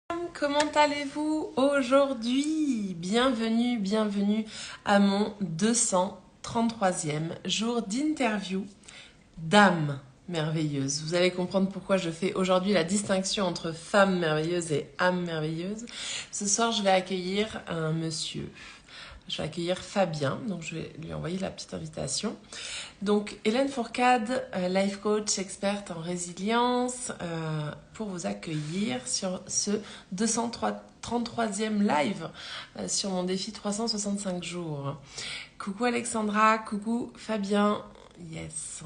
Comment allez-vous aujourd'hui? Bienvenue à mon 233e jour d'interview d'âme merveilleuse. Vous allez comprendre pourquoi je fais aujourd'hui la distinction entre femme merveilleuse et âme merveilleuse. Ce soir, je vais accueillir un monsieur. Je vais accueillir Fabien, donc je vais lui envoyer la petite invitation. Donc Hélène Fourcade, life coach experte en résilience, pour vous accueillir sur ce 233e live sur mon défi 365 jours. Coucou Alexandra, coucou Fabien, yes.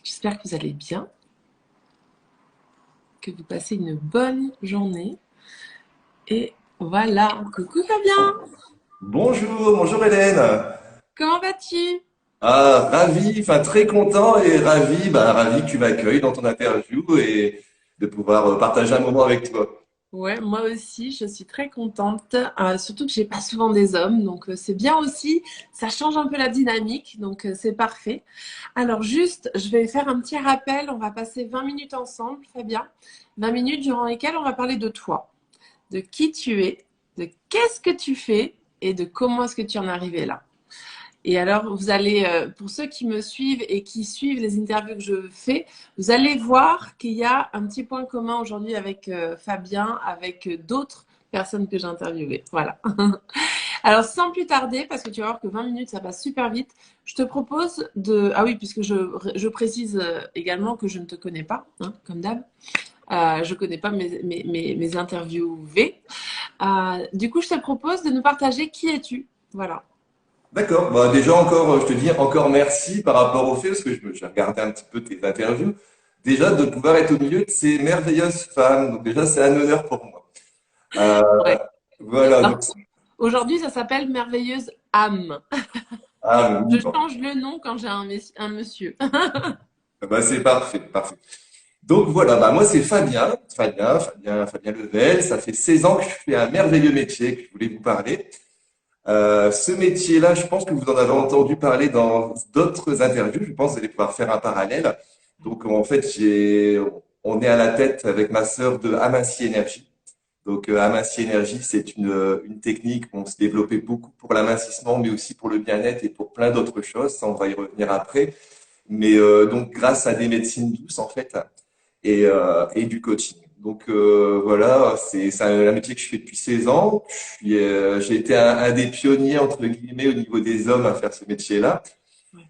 J'espère que vous allez bien, que vous passez une bonne journée. Et voilà, coucou Fabien. Bonjour Hélène. Comment vas-tu? Ah, ravi, enfin très content et ravi que tu m'accueilles dans ton interview et de pouvoir partager un moment avec toi. Ouais, moi aussi, je suis très contente. Surtout que j'ai pas souvent des hommes, donc c'est bien aussi. Ça change un peu la dynamique, donc c'est parfait. Alors juste, je vais faire un petit rappel. On va passer 20 minutes ensemble, Fabien. 20 minutes durant lesquelles on va parler de toi, de qui tu es, de qu'est-ce que tu fais et de comment est-ce que tu en es arrivé là. Et alors, vous allez, pour ceux qui me suivent et qui suivent les interviews que je fais, vous allez voir qu'il y a un petit point commun aujourd'hui avec Fabien, avec d'autres personnes que j'ai interviewées. Voilà. Alors, sans plus tarder, parce que tu vas voir que 20 minutes, ça passe super vite, je te propose de... Ah oui, puisque je précise également que je ne te connais pas, hein, comme d'hab. Je ne connais pas mes interviewés. Du coup, je te propose de nous partager qui es-tu. Voilà. D'accord, bah déjà encore, je te dis encore merci par rapport au fait, parce que j'ai regardé un petit peu tes interviews, déjà de pouvoir être au milieu de ces merveilleuses femmes, donc déjà c'est un honneur pour moi. Euh, Ouais. voilà, Alors, donc aujourd'hui, ça s'appelle Merveilleuse âme. Je oui, bon, change le nom quand j'ai un monsieur. bah, c'est parfait, parfait. Donc voilà, bah moi c'est Fabien Level. Ça fait 16 ans que je fais un merveilleux métier que je voulais vous parler. Ce métier-là, je pense que vous en avez entendu parler dans d'autres interviews. Je pense que vous allez pouvoir faire un parallèle. Donc en fait, on est à la tête avec ma sœur de Amassi Énergie. Donc Amassi Énergie, c'est une technique qu'on se développait beaucoup pour l'amincissement, mais aussi pour le bien-être et pour plein d'autres choses. Ça, on va y revenir après. Mais donc grâce à des médecines douces en fait et du coaching. Donc voilà, c'est un métier que je fais depuis 16 ans. J'ai été un des pionniers entre guillemets au niveau des hommes à faire ce métier-là. Ouais.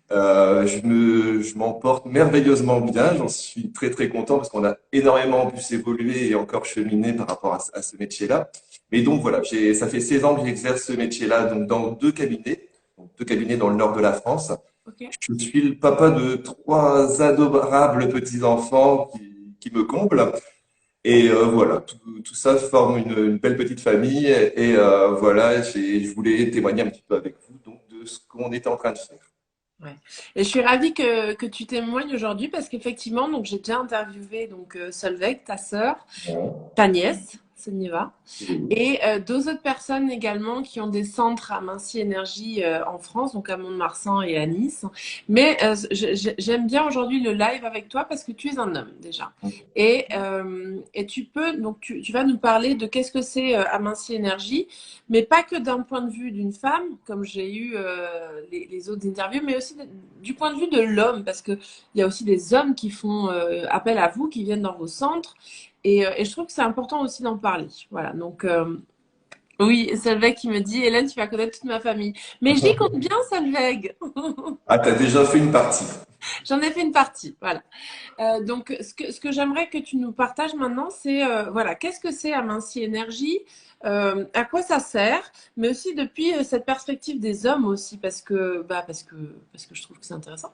Je m'en porte merveilleusement bien. J'en suis très très content parce qu'on a énormément pu s'évoluer et encore cheminer par rapport à ce métier-là. Mais donc voilà, ça fait 16 ans que j'exerce ce métier-là donc dans deux cabinets dans le nord de la France. Ok. Je suis le papa de trois adorables petits-enfants qui me comblent. Et voilà, tout ça forme une belle petite famille. Et voilà, je voulais témoigner un petit peu avec vous donc, de ce qu'on était en train de faire. Ouais. Et je suis ravie que tu témoignes aujourd'hui parce qu'effectivement, donc j'ai déjà interviewé donc Solveig, ta sœur, ta nièce, Seniva, Oui. et deux autres personnes également qui ont des centres à Mincy Énergie en France, donc à Mont-de-Marsan et à Nice. Mais j'aime bien aujourd'hui le live avec toi parce que tu es un homme déjà. Et tu peux, donc tu vas nous parler de qu'est-ce que c'est à Mincy Énergie, mais pas que d'un point de vue d'une femme, comme j'ai eu les autres interviews, mais aussi du point de vue de l'homme, parce qu'il y a aussi des hommes qui font appel à vous, qui viennent dans vos centres. Et je trouve que c'est important aussi d'en parler. Voilà, donc oui, Solveig qui me dit, Hélène, tu vas connaître toute ma famille. Mais j'y compte bien, Solveig. Ah, t'as déjà fait une partie. J'en ai fait une partie, voilà. Donc, ce que j'aimerais que tu nous partages maintenant, c'est, voilà, qu'est-ce que c'est Aminci Énergie, à quoi ça sert, mais aussi depuis cette perspective des hommes aussi, parce que je trouve que c'est intéressant.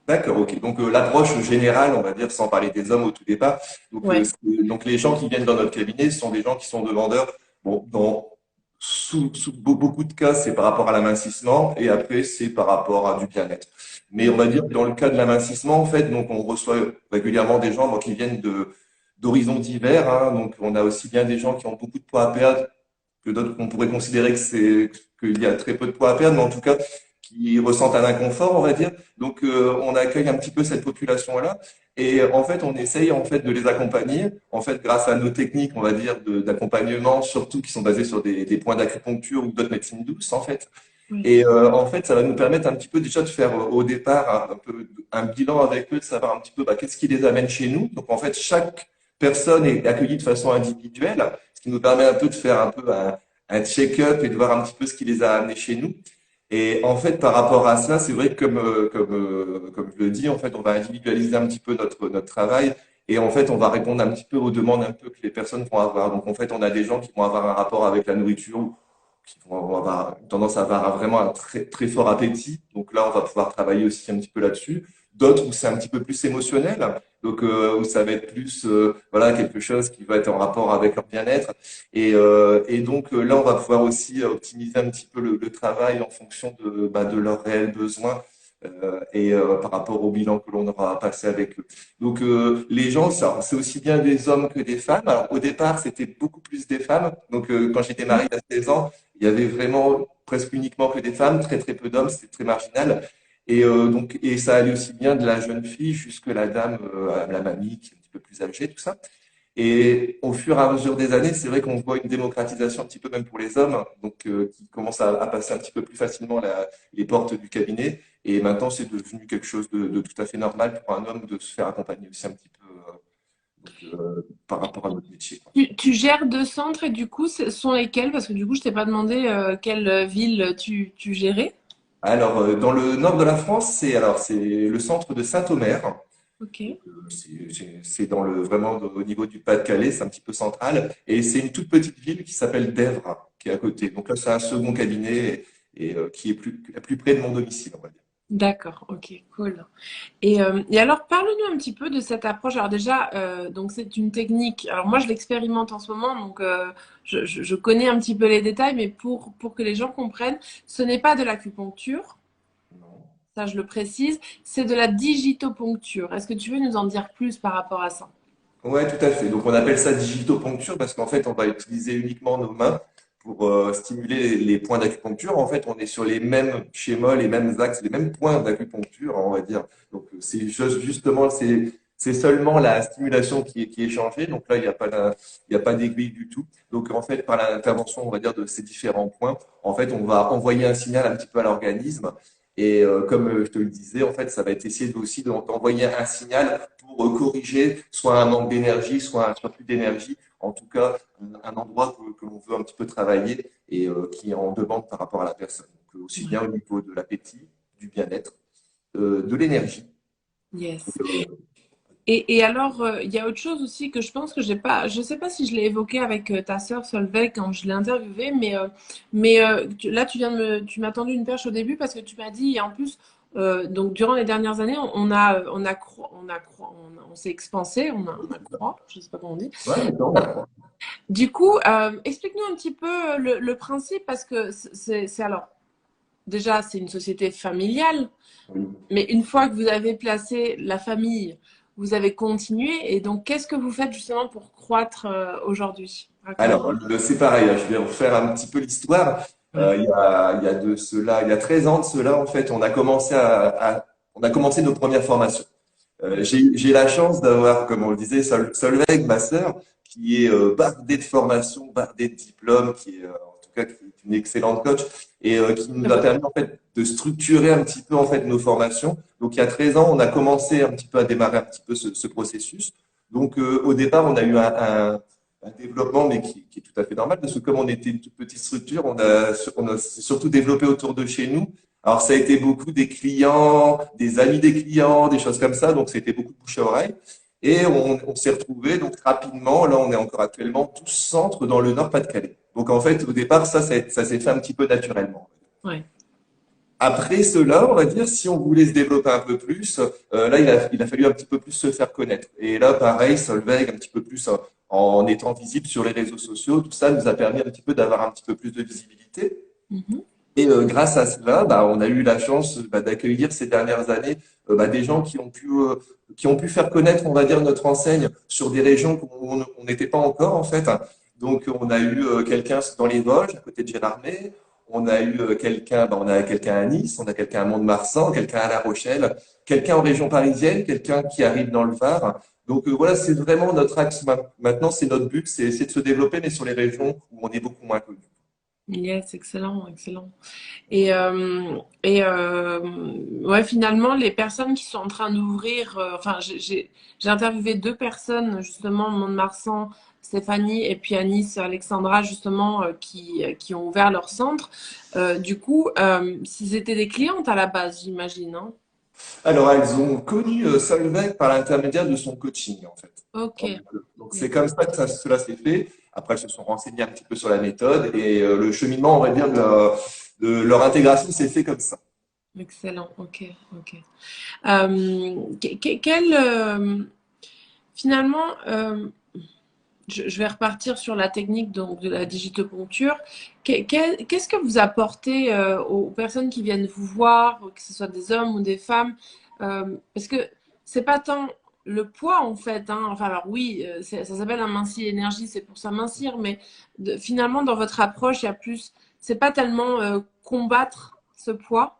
D'accord, ok. Donc l'approche générale, on va dire, sans parler des hommes au tout départ. Donc, Ouais, donc les gens qui viennent dans notre cabinet, ce sont des gens qui sont demandeurs. Bon, sous beaucoup de cas, c'est par rapport à l'amincissement et après c'est par rapport à du bien-être. Mais on va dire que dans le cas de l'amincissement, en fait, donc on reçoit régulièrement des gens qui viennent de d'horizons divers. Hein. Donc on a aussi bien des gens qui ont beaucoup de poids à perdre que d'autres qu'on pourrait considérer qu'il y a très peu de poids à perdre, mais en tout cas qui ressentent un inconfort, on va dire. Donc, on accueille un petit peu cette population-là. Et en fait, on essaye en fait de les accompagner, en fait, grâce à nos techniques, on va dire, d'accompagnement, surtout qui sont basées sur des points d'acupuncture ou d'autres médecines douces, en fait. Oui. Et en fait, ça va nous permettre un petit peu déjà de faire au départ un peu un bilan avec eux, de savoir un petit peu qu'est-ce qui les amène chez nous. Donc, en fait, chaque personne est accueillie de façon individuelle, ce qui nous permet un peu de faire un peu un check-up et de voir un petit peu ce qui les a amenés chez nous. Et en fait, par rapport à cela, c'est vrai que comme je le dis, en fait, on va individualiser un petit peu notre travail et en fait, on va répondre un petit peu aux demandes un peu que les personnes vont avoir. Donc, en fait, on a des gens qui vont avoir un rapport avec la nourriture, qui vont avoir une tendance à avoir vraiment un très, très fort appétit. Donc là, on va pouvoir travailler aussi un petit peu là-dessus. D'autres où c'est un petit peu plus émotionnel, donc où ça va être plus voilà quelque chose qui va être en rapport avec leur bien-être. Et donc là, on va pouvoir aussi optimiser un petit peu le travail en fonction de leurs réels besoins par rapport au bilan que l'on aura passé avec eux. Donc les gens, ça, c'est aussi bien des hommes que des femmes. Alors au départ, c'était beaucoup plus des femmes. Donc quand j'étais marié à 16 ans, il y avait vraiment presque uniquement que des femmes, très très peu d'hommes, c'était très marginal. Et ça allait aussi bien de la jeune fille jusque la dame, la mamie qui est un petit peu plus âgée, tout ça. Et au fur et à mesure des années, c'est vrai qu'on voit une démocratisation un petit peu même pour les hommes, donc qui commencent à passer un petit peu plus facilement les portes du cabinet. Et maintenant, c'est devenu quelque chose de tout à fait normal pour un homme de se faire accompagner aussi un petit peu par rapport à notre métier, quoi. Tu gères deux centres et du coup, ce sont lesquels? Parce que du coup, je t'ai pas demandé quelle ville tu gérais. Alors, dans le nord de la France, c'est le centre de Saint-Omer. Ok, Donc, c'est dans vraiment au niveau du Pas-de-Calais, c'est un petit peu central. Et c'est une toute petite ville qui s'appelle Dèvres, qui est à côté. Donc là, c'est un second cabinet et qui est plus près de mon domicile, on va dire. d'accord, ok, cool. Et alors, parle-nous un petit peu de cette approche. Alors déjà, donc c'est une technique. Alors moi, je l'expérimente en ce moment, donc je connais un petit peu les détails, mais pour que les gens comprennent, ce n'est pas de l'acupuncture, Non. ça je le précise, c'est de la digitopuncture. Est-ce que tu veux nous en dire plus par rapport à ça? Ouais, tout à fait. Donc on appelle ça digitopuncture parce qu'en fait, on va utiliser uniquement nos mains pour stimuler les points d'acupuncture. En fait, on est sur les mêmes schémas, les mêmes axes, les mêmes points d'acupuncture, on va dire. Donc justement, c'est seulement la stimulation qui est changée. Donc là, il y a pas d'aiguille du tout. Donc en fait, par l'intervention, on va dire, de ces différents points, en fait, on va envoyer un signal un petit peu à l'organisme. Et comme je te le disais, en fait, ça va être essayer aussi d'envoyer un signal pour corriger soit un manque d'énergie, soit un surplus d'énergie, en tout cas un endroit que l'on veut un petit peu travailler et qui est en demande par rapport à la personne. Donc, aussi Ouais. bien au niveau de l'appétit, du bien-être, de l'énergie. Yes. Euh, Et alors, il y a autre chose aussi que je pense que j'ai pas, je sais pas si je l'ai évoqué avec ta sœur Solveig quand je l'ai interviewée, mais là tu m'as tendu une perche au début parce que tu m'as dit, et en plus, donc durant les dernières années, on s'est expansé, on a croît, je sais pas comment on dit. ouais, non, d'accord. Du coup, explique-nous un petit peu le principe parce que alors déjà c'est une société familiale. Oui. Mais une fois que vous avez placé la famille, vous avez continué. Et donc, qu'est-ce que vous faites justement pour croître aujourd'hui? Alors, Raconte-nous. c'est pareil, hein, je vais refaire un petit peu l'histoire. Ouais. Il y a 13 ans de cela, en fait, on a commencé nos premières formations. J'ai la chance d'avoir, comme on le disait, Solveig, ma sœur, qui est bardée de formations, bardée de diplômes, qui est en tout cas qui est une excellente coach et qui nous a permis en fait de structurer un petit peu en fait nos formations. Donc il y a 13 ans, on a commencé un petit peu à démarrer un petit peu ce processus. Donc au départ, on a eu un développement, mais qui est tout à fait normal parce que comme on était une toute petite structure, on a surtout développé autour de chez nous. Alors, ça a été beaucoup des clients, des amis des clients, des choses comme ça. Donc, c'était beaucoup de bouche à oreille. Et on s'est retrouvés, donc rapidement, là, on est encore actuellement tous centres dans le Nord-Pas-de-Calais. Donc, en fait, au départ, ça s'est fait un petit peu naturellement. Ouais. Après cela, on va dire, si on voulait se développer un peu plus, là, il a fallu un petit peu plus se faire connaître. Et là, pareil, Solveig, un petit peu plus en étant visible sur les réseaux sociaux, tout ça nous a permis un petit peu d'avoir un petit peu plus de visibilité. Mhm. Et grâce à cela, on a eu la chance d'accueillir ces dernières années des gens qui ont pu faire connaître, on va dire, notre enseigne sur des régions où on n'était pas encore en fait. Donc on a eu quelqu'un dans les Vosges, à côté de Gérardmer. On a eu quelqu'un, on a quelqu'un à Nice, on a quelqu'un à Mont-de-Marsan, quelqu'un à La Rochelle, quelqu'un en région parisienne, quelqu'un qui arrive dans le Var. Donc voilà, c'est vraiment notre axe maintenant, c'est notre but, c'est essayer de se développer, mais sur les régions où on est beaucoup moins connu. Yes, excellent, excellent. Et ouais, finalement, les personnes qui sont en train d'ouvrir, enfin, j'ai interviewé deux personnes, justement, Mont-de-Marsan, Stéphanie, et puis à Nice, Alexandra, justement, qui ont ouvert leur centre. Du coup, s'ils étaient des clientes à la base, j'imagine, hein. Alors, elles ont connu Solveig par l'intermédiaire de son coaching, en fait. Ok. Donc, c'est comme ça que cela s'est fait. Après, elles se sont renseignées un petit peu sur la méthode et le cheminement, on va dire, de leur intégration s'est fait comme ça. Excellent, ok, ok. Quel, finalement, je vais repartir sur la technique donc, de la digitopuncture. Qu'est-ce que vous apportez aux personnes qui viennent vous voir, que ce soit des hommes ou des femmes? Parce que c'est pas tant le poids en fait, hein. Enfin alors oui, ça s'appelle un minci énergie, c'est pour s'amincir, mais finalement dans votre approche, il y a plus, c'est pas tellement combattre ce poids,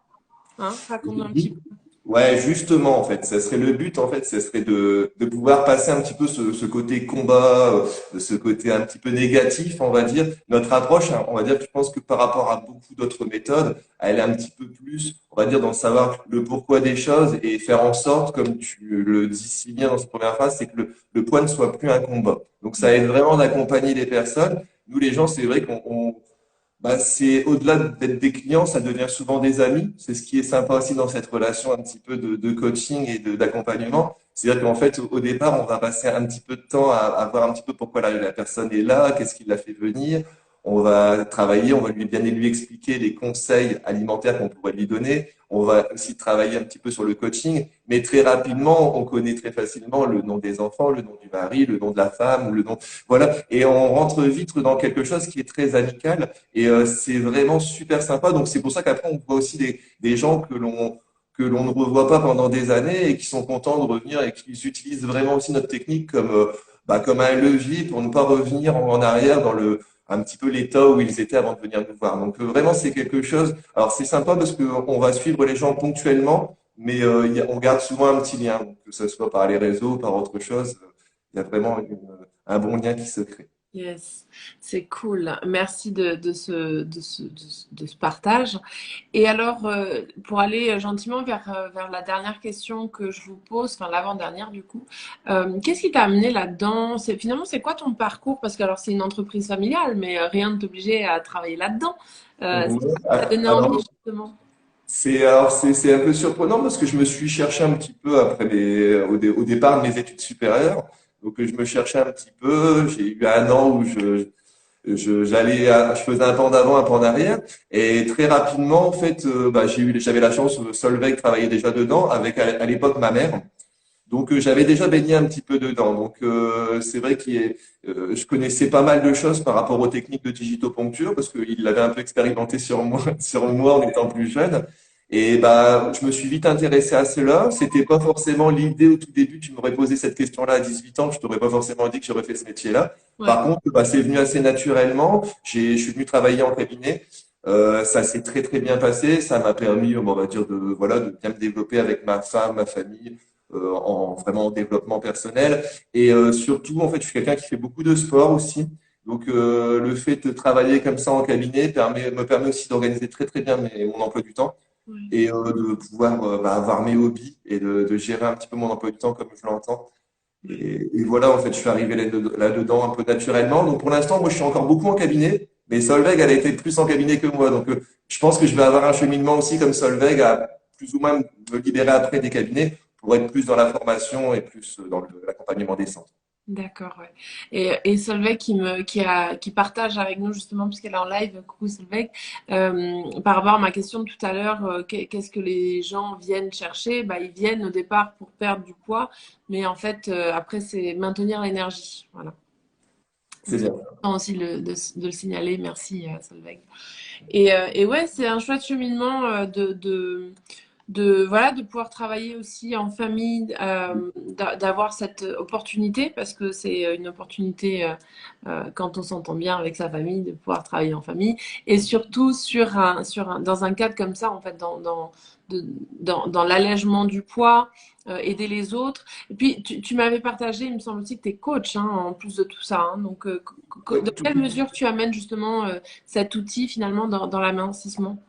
hein. Raconte un petit peu. Ouais, justement, en fait, ça serait le but, en fait, ça serait de pouvoir passer un petit peu ce côté combat, ce côté un petit peu négatif, on va dire. Notre approche, hein, on va dire que je pense que par rapport à beaucoup d'autres méthodes, elle est un petit peu plus, on va dire, dans le savoir le pourquoi des choses et faire en sorte, comme tu le dis si bien dans cette première phrase, c'est que le poids ne soit plus un combat. Donc, ça aide vraiment d'accompagner les personnes. Nous, les gens, c'est vrai bah, c'est au-delà d'être des clients, ça devient souvent des amis. C'est ce qui est sympa aussi dans cette relation un petit peu de coaching et d'accompagnement. C'est-à-dire qu'en fait, au départ, on va passer un petit peu de temps à voir un petit peu pourquoi la personne est là, qu'est-ce qui l'a fait venir. On va travailler, on va lui expliquer les conseils alimentaires qu'on pourrait lui donner. On va aussi travailler un petit peu sur le coaching, mais très rapidement, on connaît très facilement le nom des enfants, le nom du mari, le nom de la femme, le nom, voilà. Et on rentre vite dans quelque chose qui est très amical. Et c'est vraiment super sympa. Donc c'est pour ça qu'après on voit aussi des gens que l'on ne revoit pas pendant des années et qui sont contents de revenir et qui utilisent vraiment aussi notre technique comme un levier pour ne pas revenir en arrière dans un petit peu l'état où ils étaient avant de venir nous voir. Donc vraiment c'est quelque chose. Alors c'est sympa parce qu'on va suivre les gens ponctuellement, mais on garde souvent un petit lien, donc, que ce soit par les réseaux, par autre chose. Il y a vraiment un bon lien qui se crée. Yes, c'est cool. Merci de ce partage. Et alors, pour aller gentiment vers la dernière question que je vous pose, enfin l'avant-dernière du coup, qu'est-ce qui t'a amené là-dedans? Finalement, c'est quoi ton parcours? Parce que alors c'est une entreprise familiale, mais rien ne t'obligeait à travailler là-dedans. C'est Ouais. quoi qui t'a donné envie Alors, justement? c'est un peu surprenant parce que je me suis cherché un petit peu après au départ de mes études supérieures. Donc je me cherchais un petit peu. J'ai eu un an où je faisais un pas en avant, un pas en arrière. Et très rapidement, en fait, j'avais la chance, Solveig travaillait déjà dedans avec à l'époque ma mère. Donc j'avais déjà baigné un petit peu dedans. Donc c'est vrai je connaissais pas mal de choses par rapport aux techniques de digitopuncture parce qu'il l'avait un peu expérimenté sur moi, sur moi en étant plus jeune. Et bah je me suis vite intéressé à cela. C'était pas forcément l'idée au tout début. Tu m'aurais posé cette question-là à 18 ans, je t'aurais pas forcément dit que j'aurais fait ce métier-là. Ouais. Par contre, bah, c'est venu assez naturellement. Je suis venu travailler en cabinet. Ça s'est très très bien passé. Ça m'a permis, on va dire, de bien me développer avec ma femme, ma famille vraiment en développement personnel. Et surtout, en fait, je suis quelqu'un qui fait beaucoup de sport aussi. Donc, le fait de travailler comme ça en cabinet me permet aussi d'organiser très, très bien mon emploi du temps Ouais. et de pouvoir avoir mes hobbies et de gérer un petit peu mon emploi du temps comme je l'entends. Et voilà, en fait, je suis arrivé là-dedans un peu naturellement. Donc, pour l'instant, moi, je suis encore beaucoup en cabinet, mais Solveig, elle a été plus en cabinet que moi. Donc, je pense que je vais avoir un cheminement aussi comme Solveig à plus ou moins me libérer après des cabinets pour être plus dans la formation et plus dans l'accompagnement des centres. D'accord, ouais. Et Solveig qui partage avec nous justement puisqu'elle est en live, coucou Solveig, par rapport à ma question de tout à l'heure, qu'est-ce que les gens viennent chercher? Bah, ils viennent au départ pour perdre du poids, mais en fait après c'est maintenir l'énergie, voilà. C'est Donc c'est bien. important aussi de le signaler. Merci Solveig. Et ouais, c'est un chouette cheminement voilà, de pouvoir travailler aussi en famille, d'avoir cette opportunité, parce que c'est une opportunité quand on s'entend bien avec sa famille, de pouvoir travailler en famille, et surtout dans un cadre comme ça, en fait, de- dans l'allègement du poids, aider les autres. Et puis, tu m'avais partagé, il me semble aussi que tu es coach, hein, en plus de tout ça. Hein. Donc, Oui, dans tout. quelle mesure tu amènes justement cet outil finalement dans l'amincissement?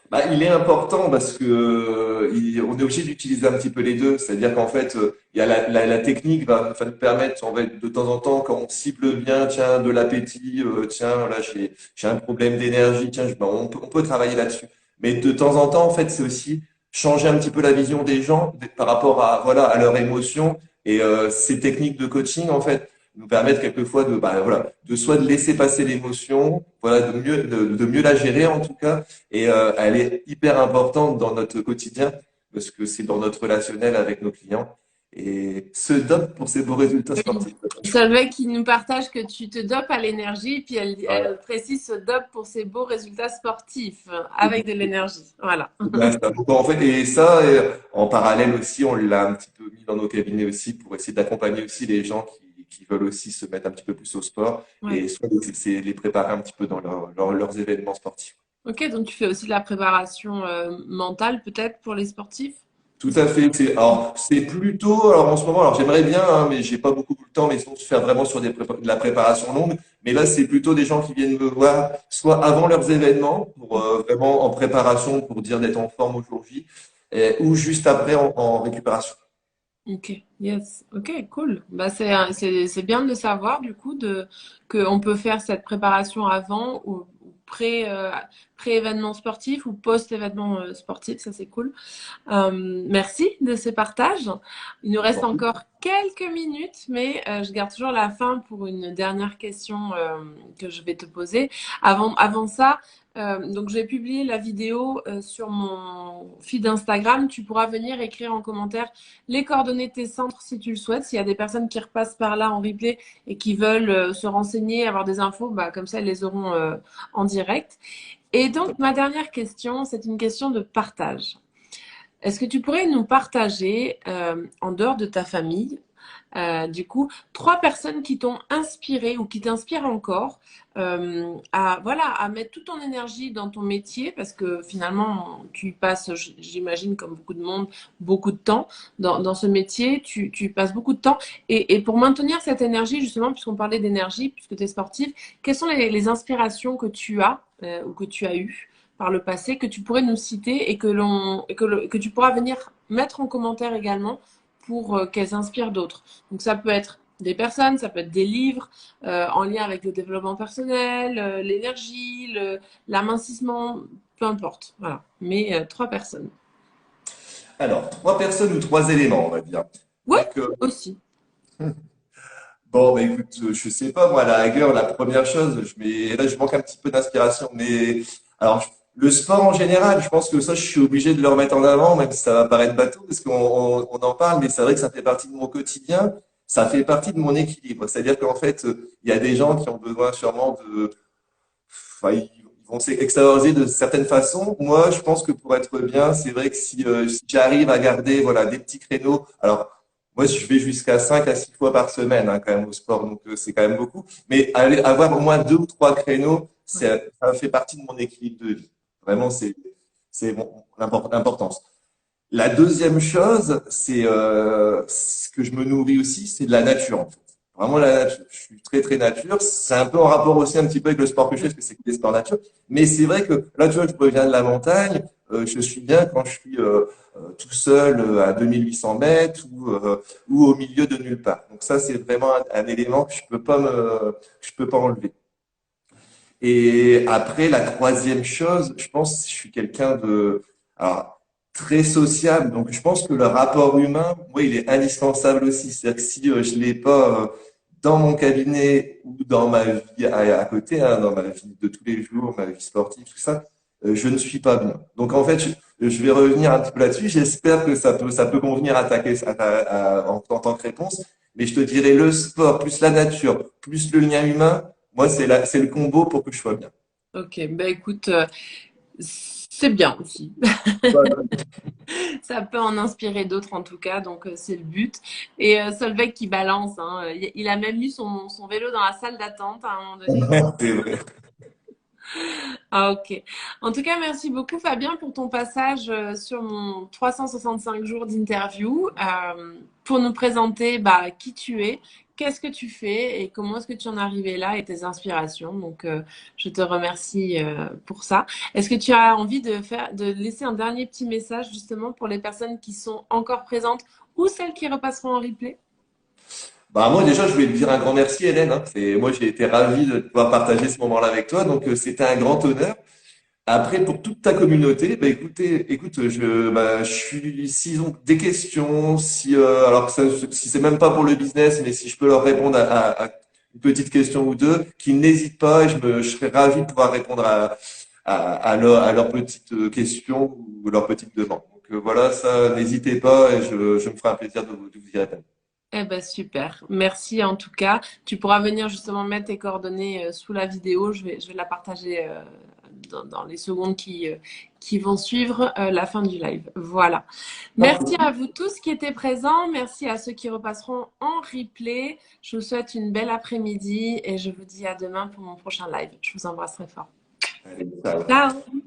Bah, il est important parce que on est obligé d'utiliser un petit peu les deux. C'est-à-dire qu'en fait, il y a la technique va nous permettre en fait, de temps en temps, quand on cible bien, tiens, de l'appétit, tiens, là j'ai un problème d'énergie, tiens, ben, on peut travailler là-dessus. Mais de temps en temps, en fait, c'est aussi changer un petit peu la vision des gens par rapport à voilà à leurs émotions et ces techniques de coaching en fait nous permettent quelquefois de bah, voilà de soit de laisser passer l'émotion, voilà de mieux la gérer en tout cas et elle est hyper importante dans notre quotidien parce que c'est dans notre relationnel avec nos clients et se dope pour ses beaux résultats Oui. sportifs. Solveig qui nous partage que tu te dopes à l'énergie, puis elle Voilà. précise se dope pour ses beaux résultats sportifs avec de l'énergie. Voilà. C'est bien ça. Donc, en fait, et ça, en parallèle aussi, on l'a un petit peu mis dans nos cabinets aussi pour essayer d'accompagner aussi les gens qui veulent aussi se mettre un petit peu plus au sport Ouais. et soit c'est les préparer un petit peu dans leurs événements sportifs. Ok, donc tu fais aussi de la préparation mentale peut-être pour les sportifs? Tout à fait. Alors, c'est plutôt, alors en ce moment, alors j'aimerais bien, hein, mais j'ai pas beaucoup le temps, mais sinon, faire vraiment sur de la préparation longue. Mais là, c'est plutôt des gens qui viennent me voir, soit avant leurs événements, pour vraiment en préparation, pour dire d'être en forme au jour J, ou juste après en récupération. Ok, yes, ok, cool. Bah, c'est bien de le savoir du coup qu'on peut faire cette préparation avant ou pré-événement sportif ou post-événement sportif, ça c'est cool. Merci de ce partage. Il nous reste encore quelques minutes, mais je garde toujours la fin pour une dernière question que je vais te poser. Avant ça, donc je vais publier la vidéo sur mon feed Instagram. Tu pourras venir écrire en commentaire les coordonnées de tes centres si tu le souhaites. S'il y a des personnes qui repassent par là en replay et qui veulent se renseigner, avoir des infos, bah, comme ça, elles les auront en direct. Et donc, ma dernière question, c'est une question de partage. Est-ce que tu pourrais nous partager, en dehors de ta famille, du coup, trois personnes qui t'ont inspiré ou qui t'inspirent encore à mettre toute ton énergie dans ton métier parce que finalement, tu y passes, j'imagine, comme beaucoup de monde, beaucoup de temps dans ce métier. Tu passes beaucoup de temps. Et pour maintenir cette énergie, justement, puisqu'on parlait d'énergie, puisque tu es sportif, quelles sont les inspirations que tu as ou que tu as eues par le passé que tu pourrais nous citer et que tu pourras venir mettre en commentaire également pour qu'elles inspirent d'autres. Donc ça peut être des personnes, ça peut être des livres en lien avec le développement personnel, l'énergie, l'amincissement, peu importe. Voilà. Mais trois personnes. Alors, trois personnes ou trois éléments, on va dire. Oui, Donc, aussi. bon, bah, écoute, je sais pas, moi, à la rigueur, la première chose, là, je manque un petit peu d'inspiration, mais alors, le sport en général, je pense que ça, je suis obligé de le remettre en avant, même si ça va paraître bateau, parce qu'on en parle, mais c'est vrai que ça fait partie de mon quotidien, ça fait partie de mon équilibre. C'est-à-dire qu'en fait, il y a des gens qui ont besoin sûrement enfin, ils vont s'extérioriser de certaines façons. Moi, je pense que pour être bien, c'est vrai que si j'arrive à garder, voilà, des petits créneaux, alors, moi, je vais jusqu'à 5 à 6 fois par semaine, hein, quand même, au sport, donc c'est quand même beaucoup. Mais avoir au moins deux ou trois créneaux, Ouais. ça fait partie de mon équilibre de vie. Vraiment, c'est l'importance. La deuxième chose, c'est ce que je me nourris aussi, c'est de la nature, en fait. Vraiment la nature. Je suis très très nature. C'est un peu en rapport aussi un petit peu avec le sport que je fais, parce que c'est que des sports nature. Mais c'est vrai que là, tu vois, je reviens de la montagne. Je suis bien quand je suis tout seul à 2800 mètres ou au milieu de nulle part. Donc ça, c'est vraiment un élément que je peux pas enlever. Et après, la troisième chose, je pense, je suis quelqu'un alors, très sociable. Donc, je pense que le rapport humain, moi, il est indispensable aussi. C'est-à-dire que si je l'ai pas dans mon cabinet ou dans ma vie à côté, hein, dans ma vie de tous les jours, ma vie sportive, tout ça, je ne suis pas bien. Donc, en fait, je vais revenir un petit peu là-dessus. J'espère que ça peut convenir à en tant que réponse. Mais je te dirais le sport, plus la nature, plus le lien humain. Moi, c'est le combo pour que je sois bien. Ok, bah écoute, C'est bien aussi. Voilà. Ça peut en inspirer d'autres en tout cas, donc c'est le but. Et Solveig qui balance, hein, il a même eu son vélo dans la salle d'attente à un moment donné. C'est vrai. Ah, ok. En tout cas, merci beaucoup Fabien pour ton passage sur mon 365 jours d'interview pour nous présenter bah, qui tu es, qu'est-ce que tu fais et comment est-ce que tu en es arrivé là et tes inspirations. Donc, je te remercie pour ça. Est-ce que tu as envie de laisser un dernier petit message justement pour les personnes qui sont encore présentes ou celles qui repasseront en replay? Bah moi déjà je voulais te dire un grand merci Hélène, hein. Moi j'ai été ravi de pouvoir partager ce moment-là avec toi, donc c'était un grand honneur. Après pour toute ta communauté, bah écoute, je suis s'ils ont des questions, si alors que si c'est même pas pour le business, mais si je peux leur répondre à une petite question ou deux, qu'ils n'hésitent pas et je serais ravi de pouvoir répondre à leurs petites questions ou leurs petites demandes. Donc voilà, ça n'hésitez pas et je me ferai un plaisir de vous y répondre. Eh ben super, merci en tout cas. Tu pourras venir justement mettre tes coordonnées sous la vidéo. Je vais la partager dans les secondes qui vont suivre la fin du live. Voilà. Merci à vous tous qui étaient présents. Merci à ceux qui repasseront en replay. Je vous souhaite une belle après-midi et je vous dis à demain pour mon prochain live. Je vous embrasse très fort. Allez, ciao. Ciao!